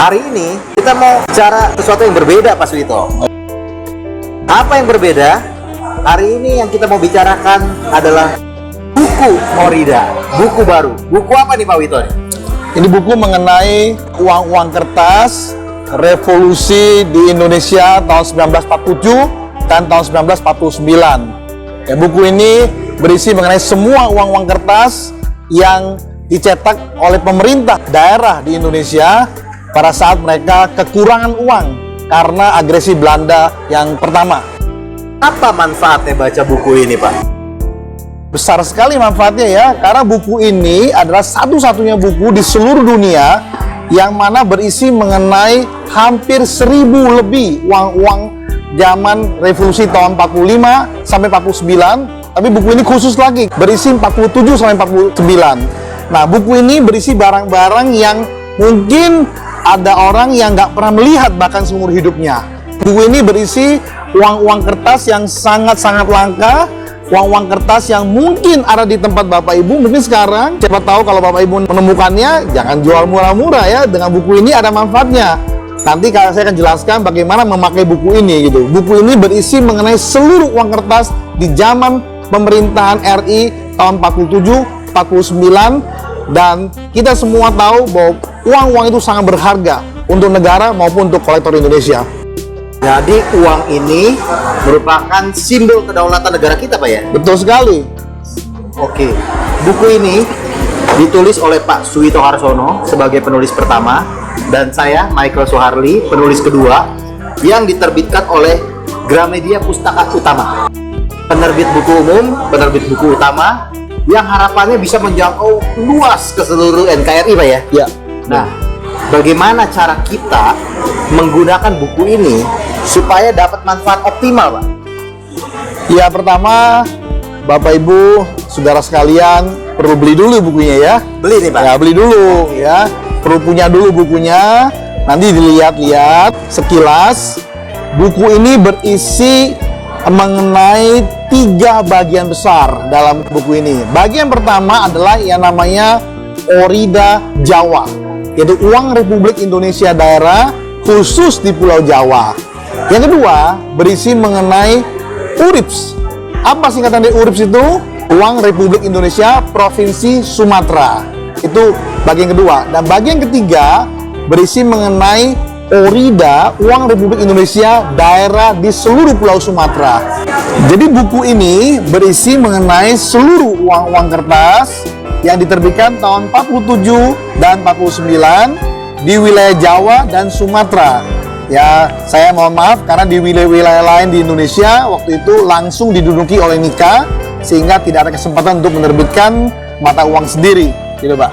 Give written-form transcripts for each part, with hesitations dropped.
Hari ini kita mau bicara sesuatu yang berbeda, Pak Suwito. Apa yang berbeda? Hari ini yang kita mau bicarakan adalah buku Orida, buku baru. Buku apa nih, Pak Wito? Ini buku mengenai uang-uang kertas revolusi di Indonesia tahun 1947 dan tahun 1949. Ya, buku ini berisi mengenai semua uang-uang kertas yang dicetak oleh pemerintah daerah di Indonesia pada saat mereka kekurangan uang karena agresi Belanda yang pertama. Apa manfaatnya baca buku ini, Pak? Besar sekali manfaatnya ya, karena buku ini adalah satu-satunya buku di seluruh dunia yang mana berisi mengenai hampir 1000 lebih uang-uang zaman revolusi tahun 45 sampai 49. Tapi buku ini khusus lagi, berisi 47 sampai 49. Nah, buku ini berisi barang-barang yang mungkin ada orang yang nggak pernah melihat bahkan seumur hidupnya. Buku ini berisi uang-uang kertas yang sangat-sangat langka, uang-uang kertas yang mungkin ada di tempat Bapak Ibu. Mungkin sekarang, siapa tahu kalau Bapak Ibu menemukannya, jangan jual murah-murah ya. Dengan buku ini ada manfaatnya. Nanti saya akan jelaskan bagaimana memakai buku ini gitu. Buku ini berisi mengenai seluruh uang kertas di zaman pemerintahan RI tahun 47, 49, dan kita semua tahu bahwa uang-uang itu sangat berharga untuk negara maupun untuk kolektor Indonesia. Jadi uang ini merupakan simbol kedaulatan negara kita, Pak ya? Betul sekali. Oke, buku ini ditulis oleh Pak Suwito Harsono sebagai penulis pertama, dan saya, Michael Soeharli, penulis kedua, yang diterbitkan oleh Gramedia Pustaka Utama. Penerbit buku umum, penerbit buku utama, yang harapannya bisa menjangkau luas ke seluruh NKRI, Pak ya? Ya. Nah, bagaimana cara kita menggunakan buku ini supaya dapat manfaat optimal, Pak? Ya, pertama, Bapak Ibu, saudara sekalian, perlu beli dulu bukunya ya. Beli nih, Pak? Ya, beli dulu ya. Perlu punya dulu bukunya. Nanti dilihat-lihat sekilas. Buku ini berisi mengenai 3 bagian besar dalam buku ini. Bagian pertama adalah yang namanya Orida Jawa, yaitu uang Republik Indonesia daerah khusus di Pulau Jawa. Yang kedua berisi mengenai URIPS. Apa singkatan dari URIPS itu? Uang Republik Indonesia Provinsi Sumatera. Itu bagian kedua. Dan bagian ketiga berisi mengenai Orida, uang Republik Indonesia daerah di seluruh Pulau Sumatera. Jadi buku ini berisi mengenai seluruh uang-uang kertas yang diterbitkan tahun 47 dan 49 di wilayah Jawa dan Sumatera. Ya, saya mohon maaf karena di wilayah-wilayah lain di Indonesia waktu itu langsung diduduki oleh Nika, sehingga tidak ada kesempatan untuk menerbitkan mata uang sendiri, gitu Pak.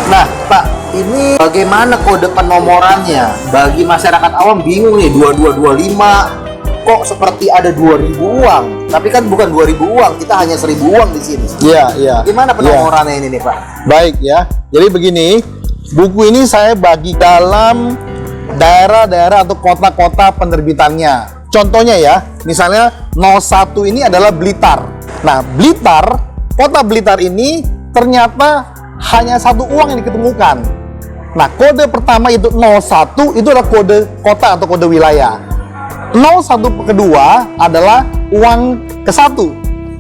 Nah, Pak, ini bagaimana kode penomorannya? Bagi masyarakat awam bingung nih, 2225 kok seperti ada 2000 uang, tapi kan bukan 2000 uang, kita hanya 1000 uang di sini. Iya, iya. Gimana penomorannya ini nih, Pak? Baik ya. Jadi begini, buku ini saya bagi dalam daerah-daerah atau kota-kota penerbitannya. Contohnya ya, misalnya 01 ini adalah Blitar. Nah, Blitar, kota Blitar ini ternyata hanya satu uang yang diketemukan. Nah, kode pertama itu 01 itu adalah kode kota atau kode wilayah. 01 kedua adalah uang ke-1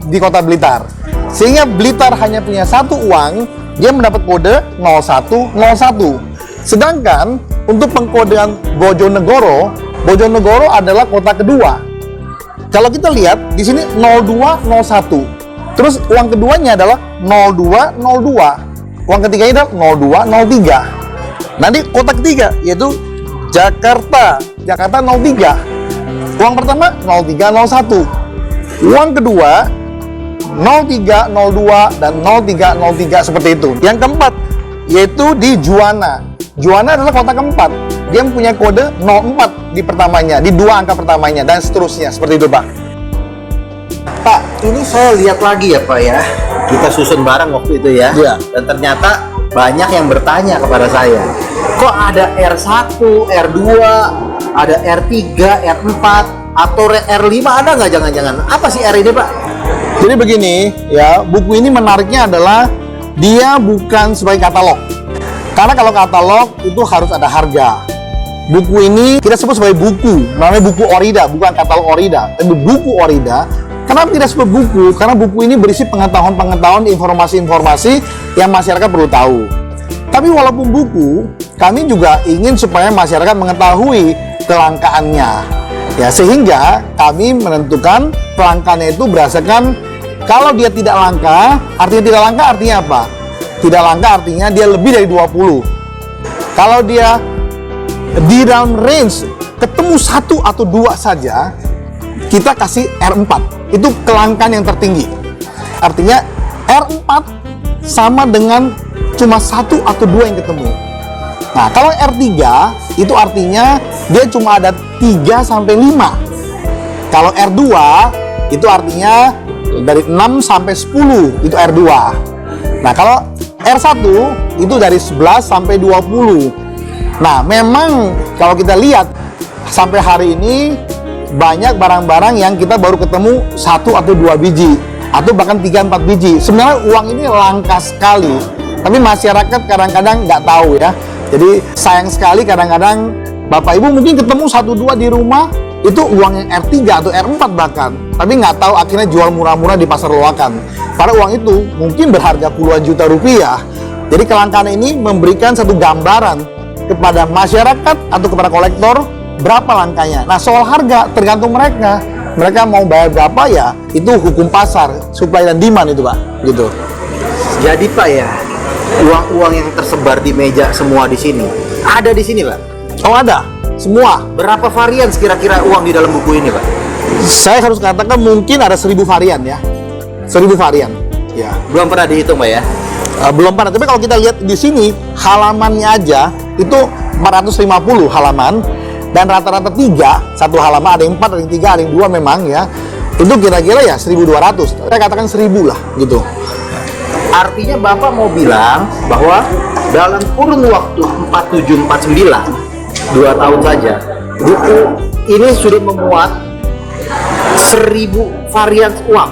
di kota Blitar. Sehingga Blitar hanya punya satu uang, dia mendapat kode 0101. Sedangkan untuk pengkodean Bojonegoro, Bojonegoro adalah kota kedua. Kalau kita lihat di sini 0201. Terus uang keduanya adalah 0202. Uang ketiganya adalah 0203. Nanti kota ketiga yaitu Jakarta, Jakarta 03. Uang pertama 0301. Uang kedua 0302 dan 0303 seperti itu. Yang keempat yaitu di Juwana. Juwana adalah kota keempat. Dia mempunyai kode 04 di pertamanya, di 2 angka pertamanya dan seterusnya seperti itu, Pak. Pak, ini saya lihat lagi ya, Pak ya. Kita susun bareng waktu itu ya. Iya. Dan ternyata banyak yang bertanya kepada saya, kok ada R1, R2, ada R3, R4, atau R5 ada nggak jangan-jangan? Apa sih R ini, Pak? Jadi begini ya, buku ini menariknya adalah dia bukan sebagai katalog. Karena kalau katalog itu harus ada harga. Buku ini kita sebut sebagai buku, namanya buku Orida, bukan katalog Orida, tapi buku Orida. Kenapa tidak sebut buku? Karena buku ini berisi pengetahuan-pengetahuan, informasi-informasi yang masyarakat perlu tahu. Tapi walaupun buku, kami juga ingin supaya masyarakat mengetahui kelangkaannya. Ya, sehingga kami menentukan kelangkaannya itu berdasarkan kalau dia tidak langka, artinya apa? Tidak langka artinya dia lebih dari 20. Kalau dia di dalam range ketemu 1 atau 2 saja, kita kasih R4. Itu kelangkaan yang tertinggi. Artinya R4 sama dengan cuma 1 atau 2 yang ketemu. Nah, kalau R3 itu artinya dia cuma ada 3 sampai 5. Kalau R2 itu artinya dari 6 sampai 10 itu R2. Nah, kalau R1 itu dari 11 sampai 20. Nah, memang kalau kita lihat sampai hari ini banyak barang-barang yang kita baru ketemu 1 atau 2 biji atau bahkan 3-4 biji. Sebenarnya uang ini langka sekali, tapi masyarakat kadang-kadang nggak tahu ya. Jadi sayang sekali kadang-kadang Bapak Ibu mungkin ketemu 1-2 di rumah itu uang yang R3 atau R4 bahkan, tapi nggak tahu akhirnya jual murah-murah di pasar loakan. Pada uang itu mungkin berharga puluhan juta rupiah. Jadi kelangkaan ini memberikan satu gambaran kepada masyarakat atau kepada kolektor berapa langkanya. Nah, soal harga tergantung mereka. Mereka mau bayar berapa ya, itu hukum pasar, supply dan demand itu Pak, gitu. Jadi Pak ya, uang-uang yang tersebar di meja semua di sini, ada di sini Pak? Oh ada, semua. Berapa varian kira-kira uang di dalam buku ini Pak? Saya harus katakan mungkin ada 1000 varian ya. 1000 varian. Ya. Belum pernah dihitung Pak ya? Belum pernah, tapi kalau kita lihat di sini halamannya aja itu 450 halaman. Dan rata-rata 3, satu halaman, ada yang 4, ada yang 3, ada yang 2 memang ya. Itu kira-kira ya 1200. Saya katakan 1000 lah gitu. Artinya Bapak mau bilang bahwa dalam kurun waktu 4749, 2 tahun saja, buku ini sudah memuat 1000 varian uang.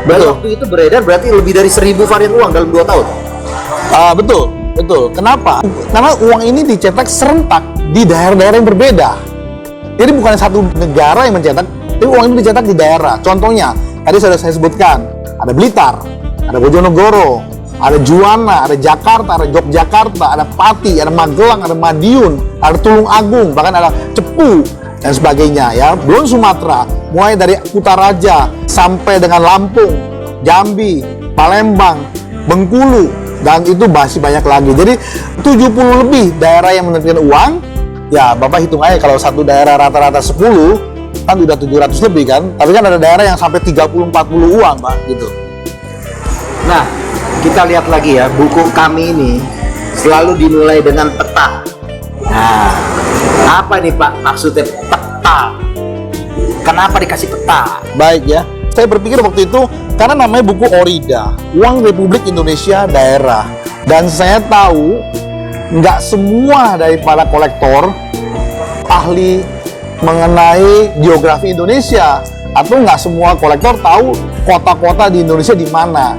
Dan Betul. waktu itu beredar berarti lebih dari 1000 varian uang dalam 2 tahun. Betul. Kenapa? Karena uang ini dicetak serentak di daerah-daerah yang berbeda. Jadi bukan satu negara yang mencetak, tapi uang ini dicetak di daerah. Contohnya, tadi sudah saya sebutkan, ada Blitar, ada Bojonegoro, ada Juwana, ada Jakarta, ada Yogyakarta, ada Pati, ada Magelang, ada Madiun, ada Tulung Agung, bahkan ada Cepu dan sebagainya ya. Belum Sumatera, mulai dari Kutaraja sampai dengan Lampung, Jambi, Palembang, Bengkulu, dan itu masih banyak lagi. Jadi 70 lebih daerah yang menerbitkan uang. Ya Bapak hitung aja, kalau satu daerah rata-rata 10 kan udah 700 lebih kan. Tapi kan ada daerah yang sampai 30-40 uang Pak gitu. Nah, kita lihat lagi ya, buku kami ini selalu dimulai dengan peta. Nah, apa nih Pak maksudnya peta? Kenapa dikasih peta? Baik ya, saya berpikir waktu itu karena namanya buku Orida, Uang Republik Indonesia Daerah. Dan saya tahu nggak semua dari para kolektor ahli mengenai geografi Indonesia, atau nggak semua kolektor tahu kota-kota di Indonesia di mana.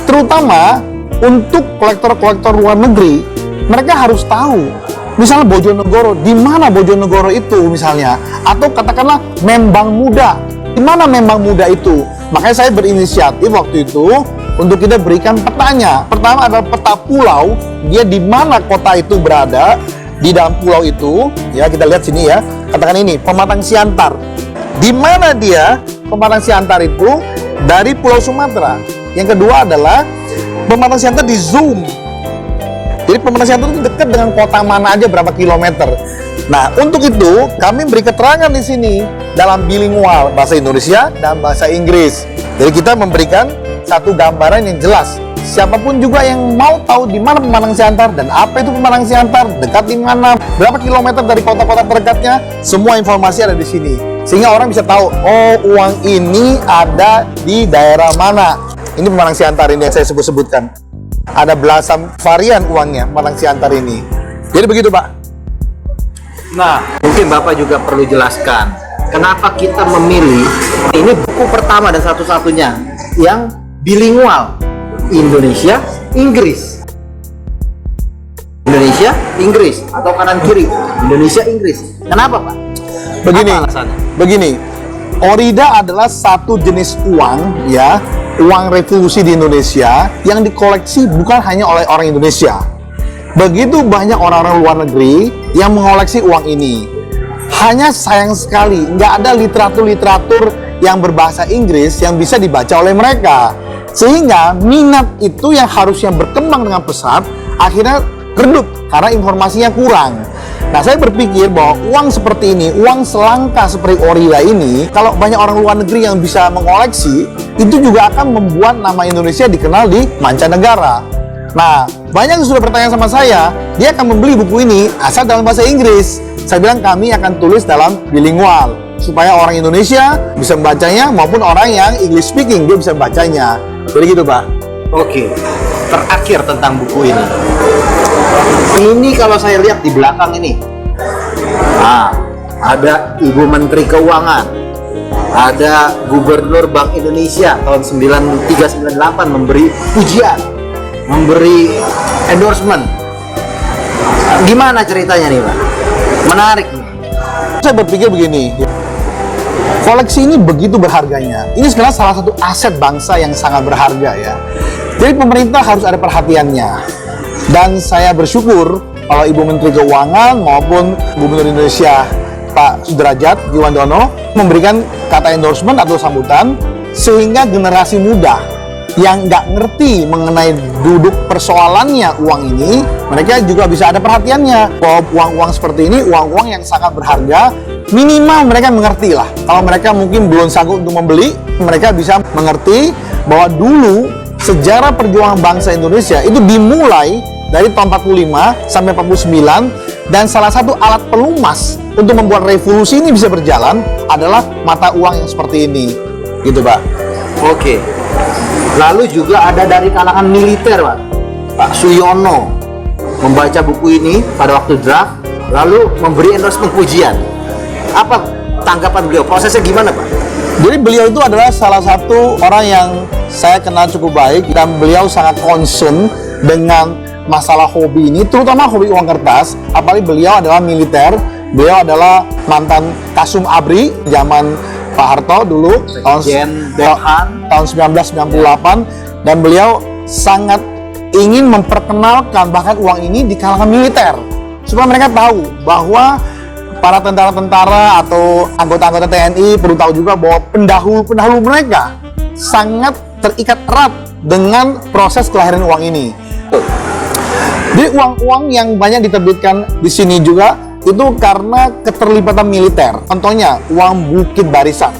Terutama untuk kolektor-kolektor luar negeri, mereka harus tahu. Misalnya Bojonegoro, di mana Bojonegoro itu misalnya, atau katakanlah Membang Muda, di mana Membang Muda itu. Makanya saya berinisiatif waktu itu untuk kita berikan petanya. Pertama adalah peta pulau, dia di mana kota itu berada di dalam pulau itu. Ya kita lihat sini ya. Katakan ini Pematang Siantar. Di mana dia Pematang Siantar itu dari Pulau Sumatera. Yang kedua adalah Pematang Siantar di zoom. Jadi Pematang Siantar itu dekat dengan kota mana aja berapa kilometer. Nah untuk itu kami beri keterangan di sini dalam bilingual bahasa Indonesia dan bahasa Inggris. Jadi kita memberikan satu gambaran yang jelas. Siapapun juga yang mau tahu di mana Pematang Siantar dan apa itu Pematang Siantar, dekat di mana, berapa kilometer dari kota-kota terdekatnya, semua informasi ada di sini. Sehingga orang bisa tahu, oh uang ini ada di daerah mana. Ini Pematang Siantar ini yang saya sebut-sebutkan. Ada belasan varian uangnya Pematang Siantar ini. Jadi begitu Pak. Nah, mungkin Bapak juga perlu jelaskan kenapa kita memilih ini buku pertama dan satu-satunya yang bilingual, Indonesia, Inggris. Indonesia Indonesia, Inggris, atau kanan kiri, Indonesia, Inggris. Kenapa, Pak? Begini, Apa alasannya? begini. Orida adalah satu jenis uang, ya, uang revolusi di Indonesia yang dikoleksi bukan hanya oleh orang Indonesia. Begitu banyak orang-orang luar negeri yang mengoleksi uang ini. Hanya sayang sekali, nggak ada literatur-literatur yang berbahasa Inggris yang bisa dibaca oleh mereka. Sehingga minat itu yang harusnya berkembang dengan pesat, akhirnya redup karena informasinya kurang. Nah, saya berpikir bahwa uang seperti ini, uang selangka seperti Orida ini, kalau banyak orang luar negeri yang bisa mengoleksi, itu juga akan membuat nama Indonesia dikenal di mancanegara. Nah, banyak yang sudah bertanya sama saya, dia akan membeli buku ini asal dalam bahasa Inggris. Saya bilang kami akan tulis dalam bilingual, supaya orang Indonesia bisa membacanya maupun orang yang English speaking, dia bisa membacanya. Jadi gitu, Pak. Oke, terakhir tentang buku ini. Ini kalau saya lihat di belakang ini, ada Ibu Menteri Keuangan, ada Gubernur Bank Indonesia tahun 9398 memberi pujian, memberi endorsement. Gimana ceritanya nih, Pak? Menarik nih. Saya berpikir begini, koleksi ini begitu berharganya. Ini sebenarnya salah satu aset bangsa yang sangat berharga, ya. Jadi pemerintah harus ada perhatiannya. Dan saya bersyukur kalau Ibu Menteri Keuangan maupun Gubernur Indonesia Pak Sudrajat Jiwandono memberikan kata endorsement atau sambutan, sehingga generasi muda yang nggak ngerti mengenai duduk persoalannya uang ini, mereka juga bisa ada perhatiannya bahwa uang-uang seperti ini uang-uang yang sangat berharga. Minimal mereka mengerti lah. Kalau mereka mungkin belum sanggup untuk membeli, mereka bisa mengerti bahwa dulu sejarah perjuangan bangsa Indonesia itu dimulai dari tahun 45 sampai 49, dan salah satu alat pelumas untuk membuat revolusi ini bisa berjalan adalah mata uang yang seperti ini, gitu, Pak. Oke. Lalu juga ada dari kalangan militer, Pak. Pak Suyono membaca buku ini pada waktu draft, lalu memberi endorsement pujian. Apa tanggapan beliau? Prosesnya gimana, Pak? Jadi beliau itu adalah salah satu orang yang saya kenal cukup baik, dan beliau sangat concern dengan masalah hobi ini, terutama hobi uang kertas. Apalagi beliau adalah militer, beliau adalah mantan Kasum Abri zaman Pak Harto dulu tahun 1998, dan beliau sangat ingin memperkenalkan bahkan uang ini di kalangan militer supaya mereka tahu bahwa para tentara-tentara atau anggota-anggota TNI perlu tahu juga bahwa pendahulu mereka sangat terikat erat dengan proses kelahiran uang ini. Jadi uang-uang yang banyak diterbitkan di sini juga itu karena keterlibatan militer. Contohnya uang Bukit Barisan.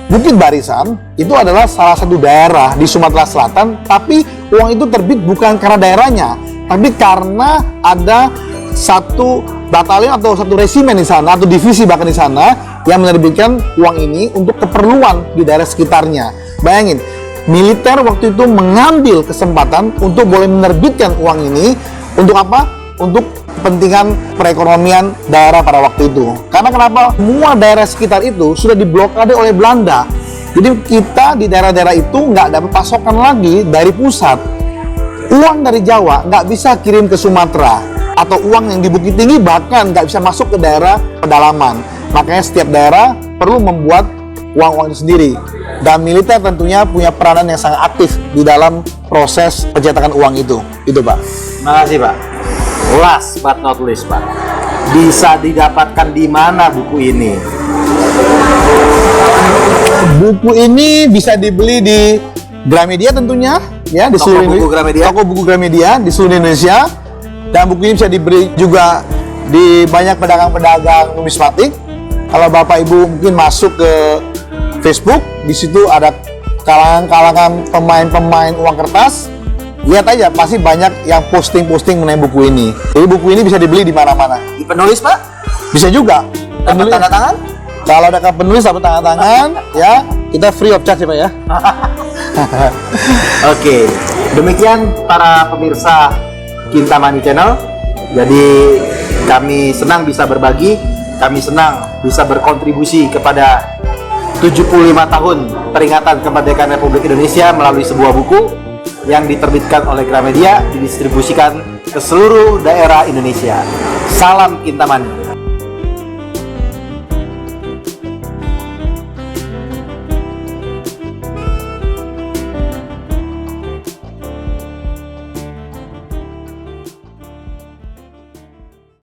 Bukit Barisan itu adalah salah satu daerah di Sumatera Selatan, tapi uang itu terbit bukan karena daerahnya, tapi karena ada satu batalion atau satu resimen di sana, atau divisi bahkan di sana, yang menerbitkan uang ini untuk keperluan di daerah sekitarnya. Bayangin, militer waktu itu mengambil kesempatan untuk boleh menerbitkan uang ini. Untuk apa? Untuk kepentingan perekonomian daerah pada waktu itu. Karena kenapa? Semua daerah sekitar itu sudah diblokade oleh Belanda. Jadi kita di daerah-daerah itu nggak dapat pasokan lagi dari pusat. Uang dari Jawa nggak bisa kirim ke Sumatera. Atau uang yang di Bukit Tinggi bahkan nggak bisa masuk ke daerah pedalaman. Makanya setiap daerah perlu membuat uang-uang itu sendiri. Dan militer tentunya punya peranan yang sangat aktif di dalam proses pencetakan uang itu. Itu, Pak. Terima kasih, Pak. Last but not least, Pak. Bisa didapatkan di mana buku ini? Buku ini bisa dibeli di Gramedia tentunya, ya, di seluruh buku Gramedia. Toko buku Gramedia di seluruh Indonesia. Dan buku ini bisa dibeli juga di banyak pedagang-pedagang numismatik. Kalau Bapak Ibu mungkin masuk ke Facebook, di situ ada kalangan-kalangan pemain-pemain uang kertas. Lihat aja, pasti banyak yang posting-posting mengenai buku ini. Jadi buku ini bisa dibeli di mana-mana. Di penulis, Pak? Bisa juga. Dapat tanda tangan? Kalau ada penulis dapat tanda tangan, ya, kita free of charge ya, Pak, ya. Oke, demikian para pemirsa Kintamani Channel. Jadi kami senang bisa berbagi, kami senang bisa berkontribusi kepada 75 tahun peringatan kemerdekaan Republik Indonesia melalui sebuah buku. yang diterbitkan oleh Gramedia, didistribusikan ke seluruh daerah Indonesia. Salam Kintamani.